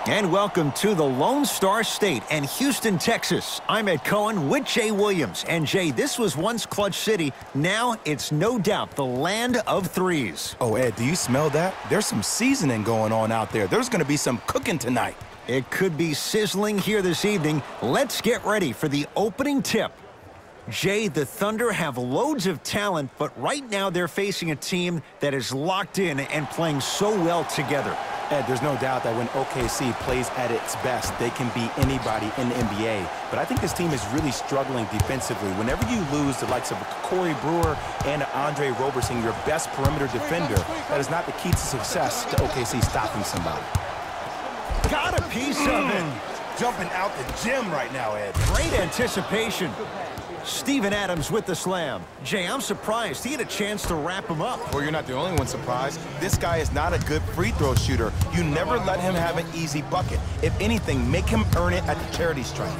And welcome to the Lone Star State and Houston, Texas. I'm Ed Cohen with Jay Williams. And Jay, this was once Clutch City. Now it's no doubt the land of threes. Oh, Ed, do you smell that? There's some seasoning going on out there. There's going to be some cooking tonight. It could be sizzling here this evening. Let's get ready for the opening tip. Jay, the Thunder have loads of talent, but right now they're facing a team that is locked in and playing so well together. Ed, there's no doubt that when OKC plays at its best, they can beat anybody in the NBA. But I think this team is really struggling defensively. Whenever you lose the likes of Corey Brewer and Andre Roberson, your best perimeter defender, that is not the key to success to OKC stopping somebody. Got a piece of it. Jumping out the gym right now, Ed. Great anticipation. Steven Adams with the slam. Jay, I'm surprised he had a chance to wrap him up. Well, you're not the only one surprised. This guy is not a good free throw shooter. You never let him have an easy bucket. If anything, make him earn it at the charity stripe.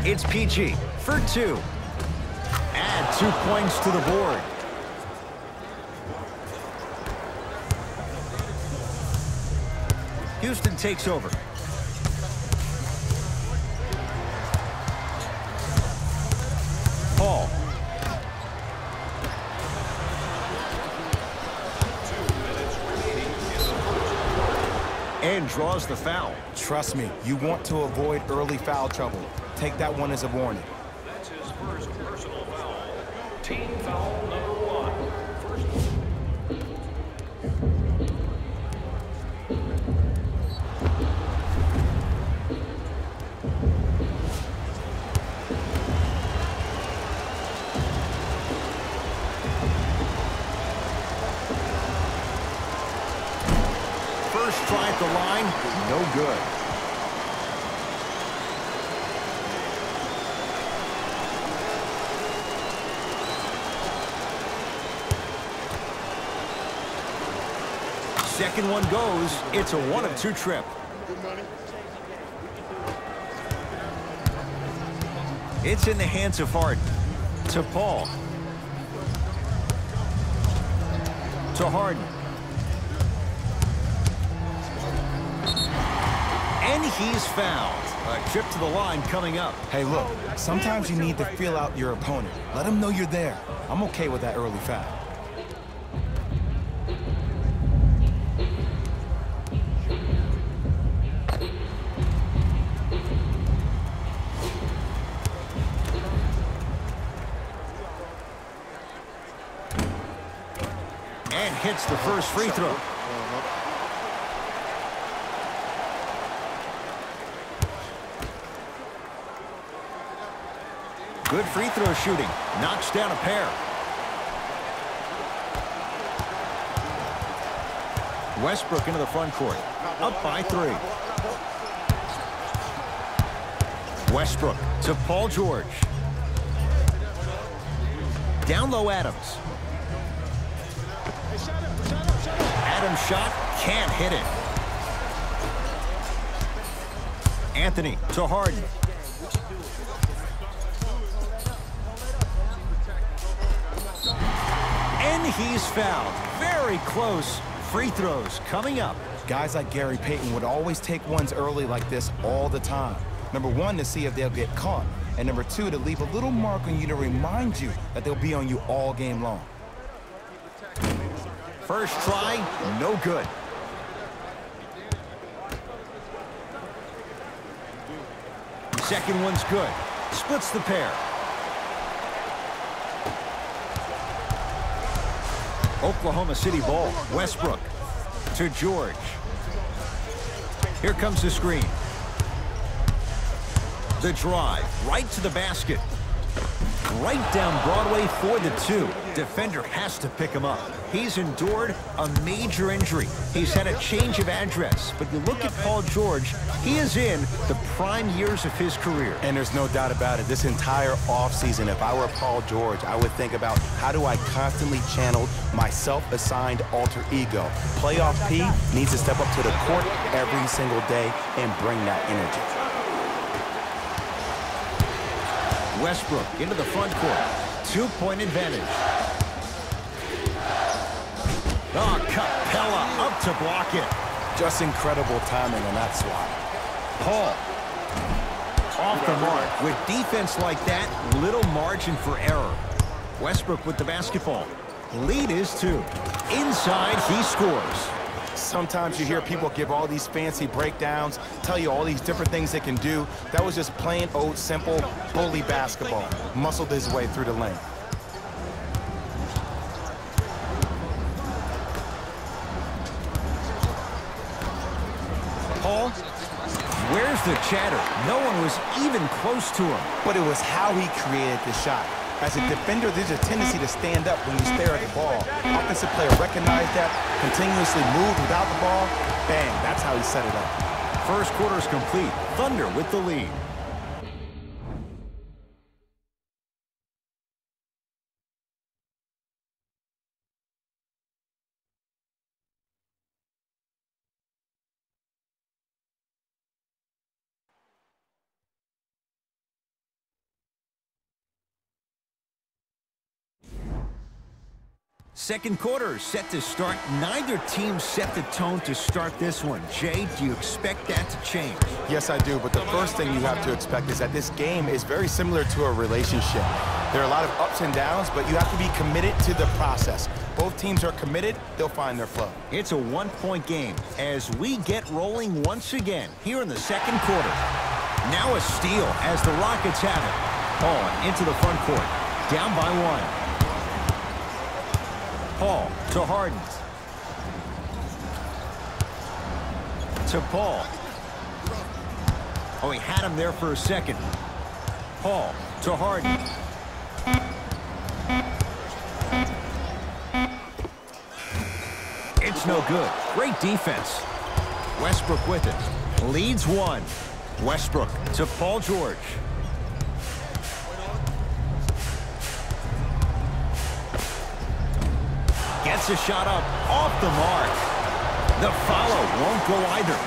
It's PG for two. Add 2 points to the board. Houston takes over. Paul. And draws the foul. Trust me, you want to avoid early foul trouble. Take that one as a warning. That's his first personal foul. Team foul number 1. First try at the line, no good. Second one goes. It's a 1 of 2 trip. It's in the hands of Harden. To Paul. To Harden. And he's fouled. A trip to the line coming up. Hey, look, sometimes you need to feel out your opponent. Let him know you're there. I'm okay with that early foul. And hits the first free throw. Good free throw shooting. Knocks down a pair. Westbrook into the front court. Up by 3. Westbrook to Paul George. Down low Adams. Adams shot, can't hit it. Anthony to Harden. And he's fouled. Very close. Free throws coming up. Guys like Gary Payton would always take ones early like this all the time. Number 1, to see if they'll get caught. And number 2, to leave a little mark on you to remind you that they'll be on you all game long. First try, no good. Second one's good. Splits the pair. Oklahoma City ball. Westbrook to George. Here comes the screen. The drive right to the basket. Right down Broadway for the 2. Defender has to pick him up. He's endured a major injury. He's had a change of address. But you look at Paul George, he is in the prime years of his career. And there's no doubt about it. This entire offseason, if I were Paul George, I would think about how do I constantly channel my self-assigned alter ego. Playoff P needs to step up to the court every single day and bring that energy. Westbrook into the front court. 2-point advantage. Oh, Capella up to block it. Just incredible timing on that swat. Paul off the mark. With defense like that, little margin for error. Westbrook with the basketball. Lead is 2. Inside, he scores. Sometimes you hear people give all these fancy breakdowns, tell you all these different things they can do. That was just plain old simple bully basketball. Muscled his way through the lane. Paul, where's the chatter? No one was even close to him. But it was how he created the shot. As a defender, there's a tendency to stand up when you stare at the ball. Offensive player recognized that, continuously moved without the ball. Bang, that's how he set it up. First quarter's complete. Thunder with the lead. Second quarter set to start. Neither team set the tone to start this one. Jay, do you expect that to change? Yes, I do, but the first thing you have to expect is that this game is very similar to a relationship. There are a lot of ups and downs, but you have to be committed to the process. Both teams are committed, they'll find their flow. It's a one-point game as we get rolling once again here in the second quarter. Now a steal as the Rockets have it. Paul into the front court, down by 1. Paul to Harden. To Paul. Oh, he had him there for a second. Paul to Harden. It's no good. Great defense. Westbrook with it. Leads 1. Westbrook to Paul George. Gets a shot up off the mark. The follow won't go either.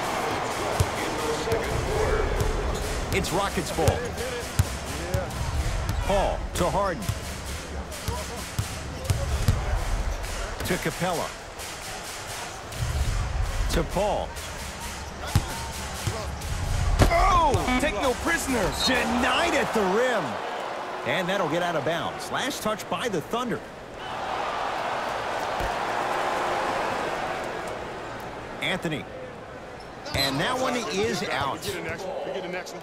It's Rockets ball. Paul to Harden. To Capella. To Paul. Oh, take no prisoners. Denied at the rim. And that'll get out of bounds. Last touch by the Thunder. Anthony. And that one is out. We get the next one.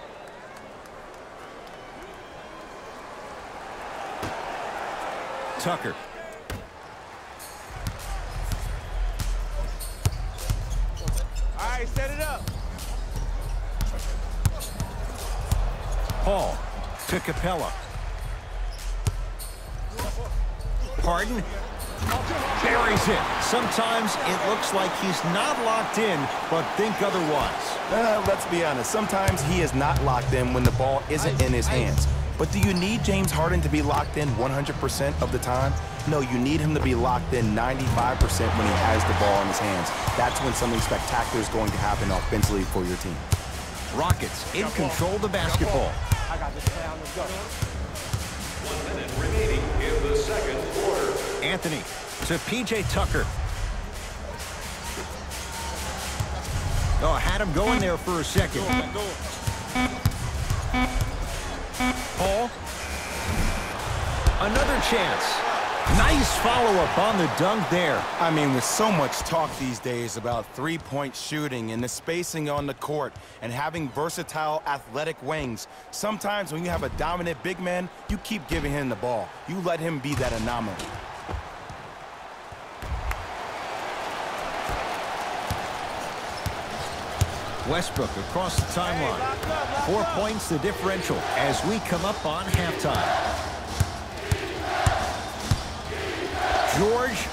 Tucker. All right, set it up. Paul to Capella. Harden buries it. Sometimes it looks like he's not locked in, but think otherwise. Let's be honest. Sometimes he is not locked in when the ball isn't in his hands. But do you need James Harden to be locked in 100% of the time? No, you need him to be locked in 95% when he has the ball in his hands. That's when something spectacular is going to happen offensively for your team. Rockets in control of the basketball. I got this down. Let's go. 1 minute remaining in the second quarter. Anthony to P.J. Tucker. Oh, had him going there for a second. Paul. Another chance. Nice follow-up on the dunk there. I mean, with so much talk these days about three-point shooting and the spacing on the court and having versatile athletic wings, sometimes when you have a dominant big man, you keep giving him the ball. You let him be that anomaly. Westbrook across the timeline. 4 points the differential as we come up on halftime. George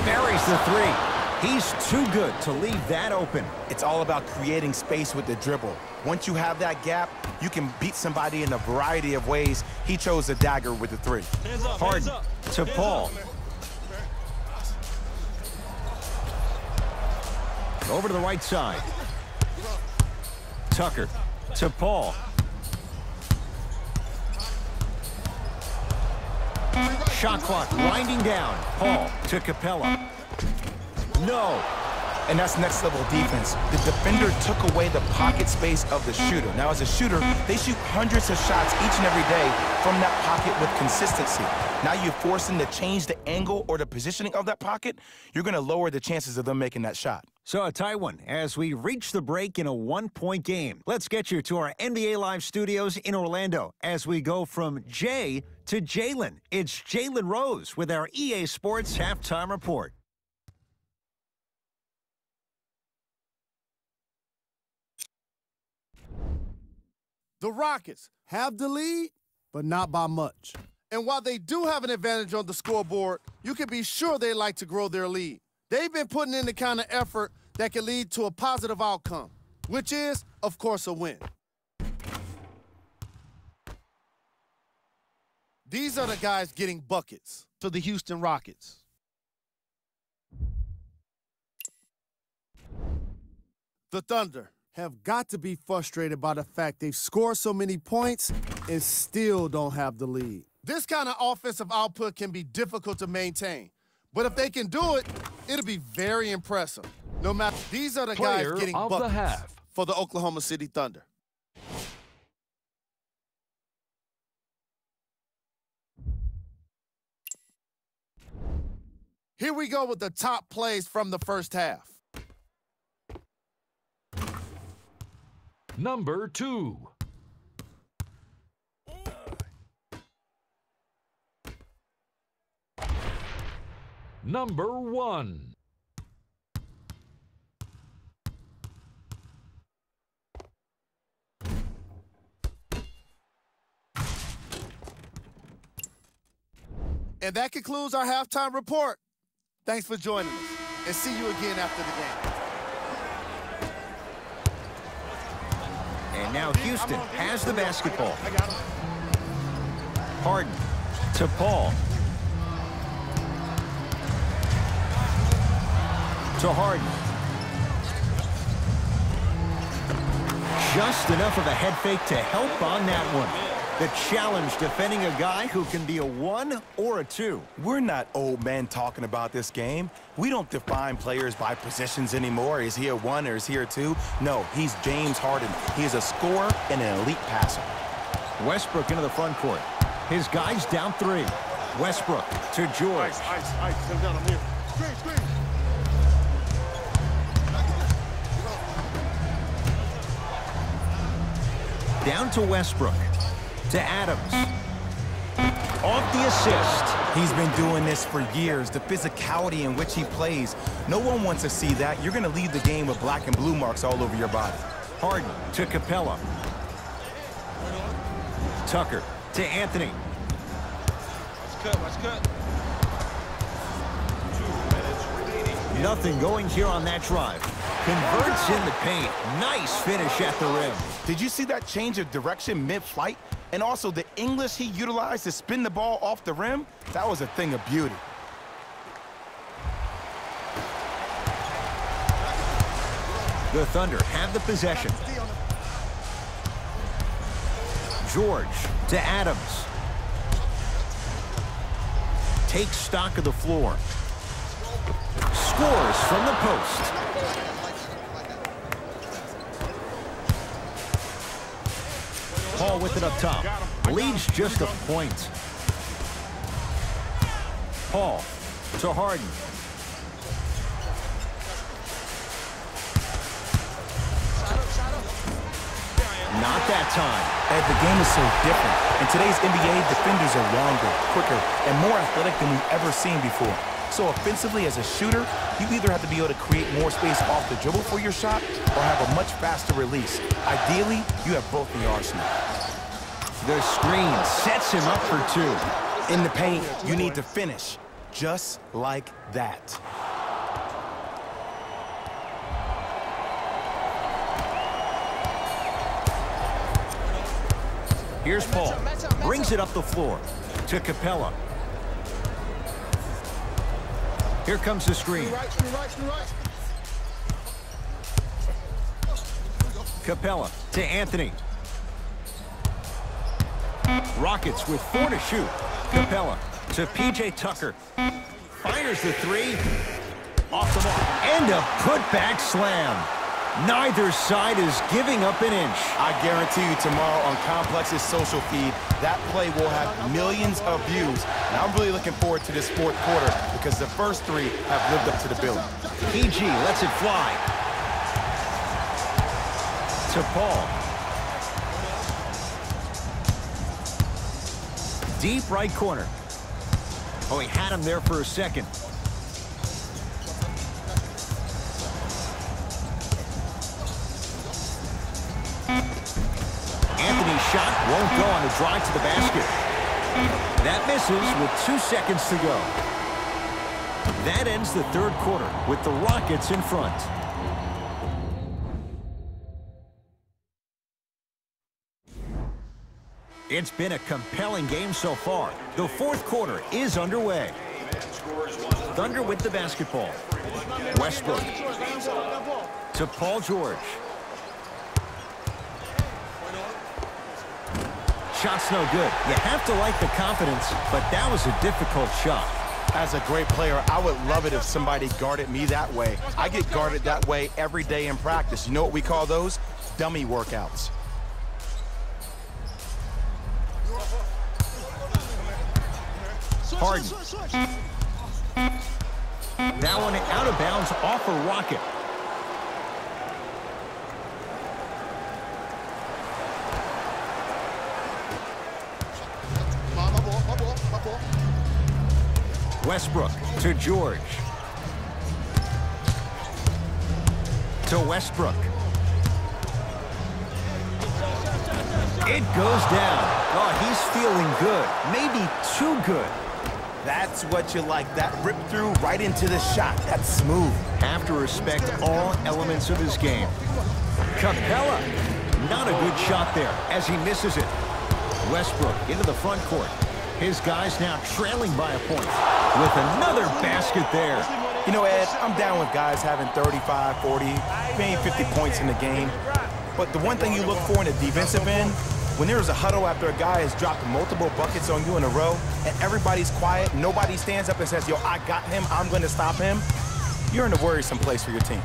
buries the three. He's too good to leave that open. It's all about creating space with the dribble. Once you have that gap, you can beat somebody in a variety of ways. He chose a dagger with the three. Harden to Paul. Over to the right side. Tucker to Paul. Shot clock winding down. Paul to Capella. No. And that's next level defense. The defender took away the pocket space of the shooter. Now, as a shooter, they shoot hundreds of shots each and every day from that pocket with consistency. Now you force them to change the angle or the positioning of that pocket, you're going to lower the chances of them making that shot. So a tie one as we reach the break in a one-point game. Let's get you to our NBA Live studios in Orlando as we go from Jay to Jalen. It's Jalen Rose with our EA Sports Halftime Report. The Rockets have the lead, but not by much. And while they do have an advantage on the scoreboard, you can be sure they like to grow their lead. They've been putting in the kind of effort that can lead to a positive outcome, which is, of course, a win. These are the guys getting buckets for the Houston Rockets. The Thunder have got to be frustrated by the fact they've scored so many points and still don't have the lead. This kind of offensive output can be difficult to maintain, but if they can do it, it'll be very impressive. No matter, these are the guys getting buckets for the Oklahoma City Thunder. Here we go with the top plays from the first half. Number 2. Number 1. And that concludes our halftime report. Thanks for joining us, and see you again after the game. And now Houston has the basketball. Harden to Paul. To Harden. Just enough of a head fake to help on that one. The challenge defending a guy who can be a 1 or a 2. We're not old men talking about this game. We don't define players by positions anymore. Is he a 1 or is he a 2? No, he's James Harden. He is a scorer and an elite passer. Westbrook into the front court. His guys down 3. Westbrook to George. Ice. Sit down, I'm here. Screen. Down to Westbrook. To Adams. Off the assist. He's been doing this for years. The physicality in which he plays. No one wants to see that. You're going to leave the game with black and blue marks all over your body. Harden to Capella. Tucker to Anthony. Let's cut. 2 minutes remaining. Nothing going here on that drive. Converts in the paint. Nice finish at the rim. Did you see that change of direction mid-flight? And also the English he utilized to spin the ball off the rim? That was a thing of beauty. The Thunder have the possession. George to Adams. Takes stock of the floor. Scores from the post. Paul with it up top. Leads just a point. Paul to Harden. Not that time. And the game is so different. In today's NBA, defenders are longer, quicker, and more athletic than we've ever seen before. So offensively, as a shooter, you either have to be able to create more space off the dribble for your shot or have a much faster release. Ideally, you have both in your arsenal. The screen sets him up for 2. In the paint, you need to finish. just like that. Here's Paul. Brings it up the floor to Capella. Here comes the screen. Capella to Anthony. Rockets with 4 to shoot. Capella to P.J. Tucker. Fires the 3. Off the mark. And a putback slam. Neither side is giving up an inch. I guarantee you tomorrow on Complex's social feed, that play will have millions of views. And I'm really looking forward to this fourth quarter because the first 3 have lived up to the billing. PG lets it fly. To Paul. Deep right corner. Oh, he had him there for a second. Anthony's shot won't go on the drive to the basket. That misses with 2 seconds to go. That ends the third quarter with the Rockets in front. It's been a compelling game so far. The fourth quarter is underway. Thunder with the basketball. Westbrook to Paul George. Shot's no good. You have to like the confidence, but that was a difficult shot. As a great player, I would love it if somebody guarded me that way. I get guarded that way every day in practice. You know what we call those? Dummy workouts. Harden. That one out of bounds off a Rocket. Westbrook to George. To Westbrook. It goes down. Oh, he's feeling good. Maybe too good. That's what you like. That rip through right into the shot. That's smooth. Have to respect all elements of his game. Capella. Not a good shot there as he misses it. Westbrook into the front court. His guys now trailing by a point with another basket there. You know, Ed, I'm down with guys having 35, 40, maybe 50 points in the game. But the one thing you look for in a defensive end, when there's a huddle after a guy has dropped multiple buckets on you in a row and everybody's quiet, nobody stands up and says, yo, I got him, I'm going to stop him, you're in a worrisome place for your team.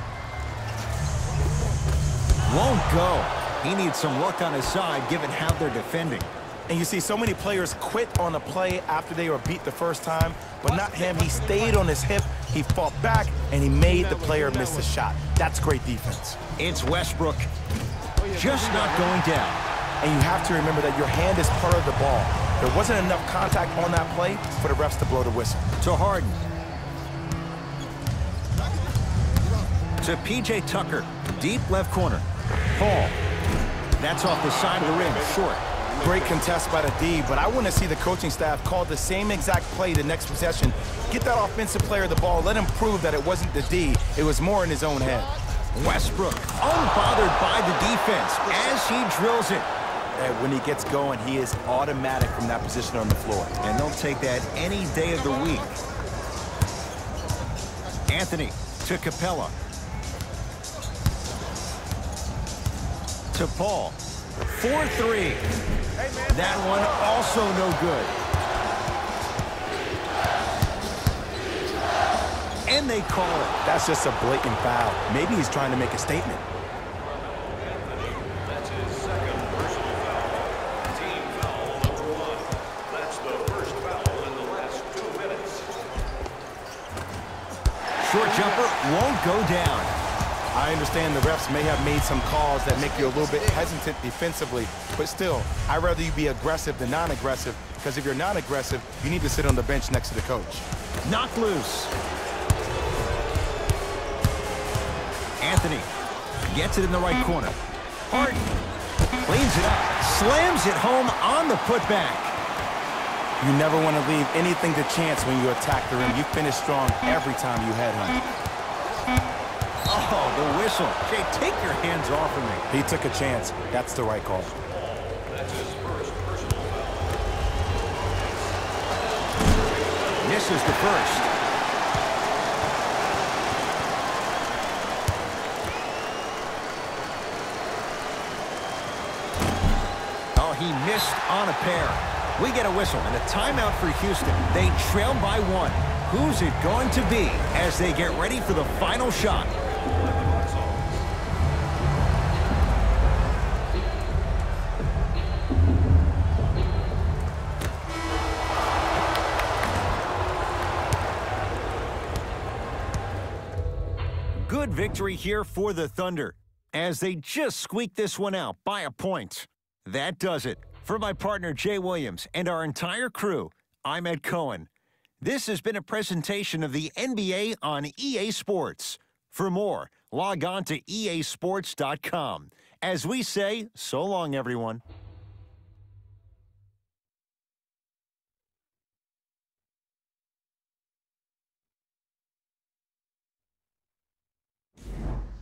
Won't go. He needs some luck on his side given how they're defending. And you see so many players quit on a play after they were beat the first time, but not him. He stayed on his hip, he fought back, and he made the player miss the shot. That's great defense. It's Westbrook. Just not going down. And you have to remember that your hand is part of the ball. There wasn't enough contact on that play for the refs to blow the whistle. To Harden. To P.J. Tucker. Deep left corner. Paul. That's off the side of the rim. Short. Great contest by the D, but I want to see the coaching staff call the same exact play the next possession. Get that offensive player the ball. Let him prove that it wasn't the D. It was more in his own head. Westbrook, unbothered by the defense as he drills it. And when he gets going, he is automatic from that position on the floor. And they'll take that any day of the week. Anthony to Capella. To Paul. 4-3. That one also no good. And they call it. That's just a blatant foul. Maybe he's trying to make a statement. That's his second personal foul. Team foul number 1. That's the first foul in the last 2 minutes. Short jumper won't go down. I understand the refs may have made some calls that make you a little bit hesitant defensively, but still, I'd rather you be aggressive than non-aggressive, because if you're non-aggressive, you need to sit on the bench next to the coach. Knocked loose. Anthony gets it in the right corner. Harden cleans it up, slams it home on the putback. You never want to leave anything to chance when you attack the rim. You finish strong every time you headhunt. Oh, the whistle. Jay, take your hands off of me. He took a chance. That's the right call. That's his first personal foul. Misses the first. Oh, he missed on a pair. We get a whistle and a timeout for Houston. They trail by 1. Who's it going to be as they get ready for the final shot? Good victory here for the Thunder as they just squeak this one out by a point. That does it. For my partner, Jay Williams, and our entire crew, I'm Ed Cohen. This has been a presentation of the NBA on EA Sports. For more, log on to easports.com. As we say, so long, everyone.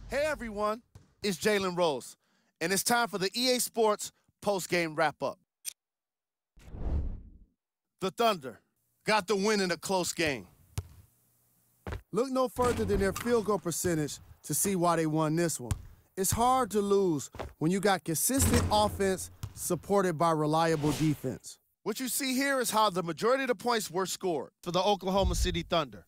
Hey, everyone. It's Jalen Rose, and it's time for the EA Sports post-game wrap-up. The Thunder got the win in a close game. Look no further than their field goal percentage to see why they won this one. It's hard to lose when you got consistent offense supported by reliable defense. What you see here is how the majority of the points were scored for the Oklahoma City Thunder.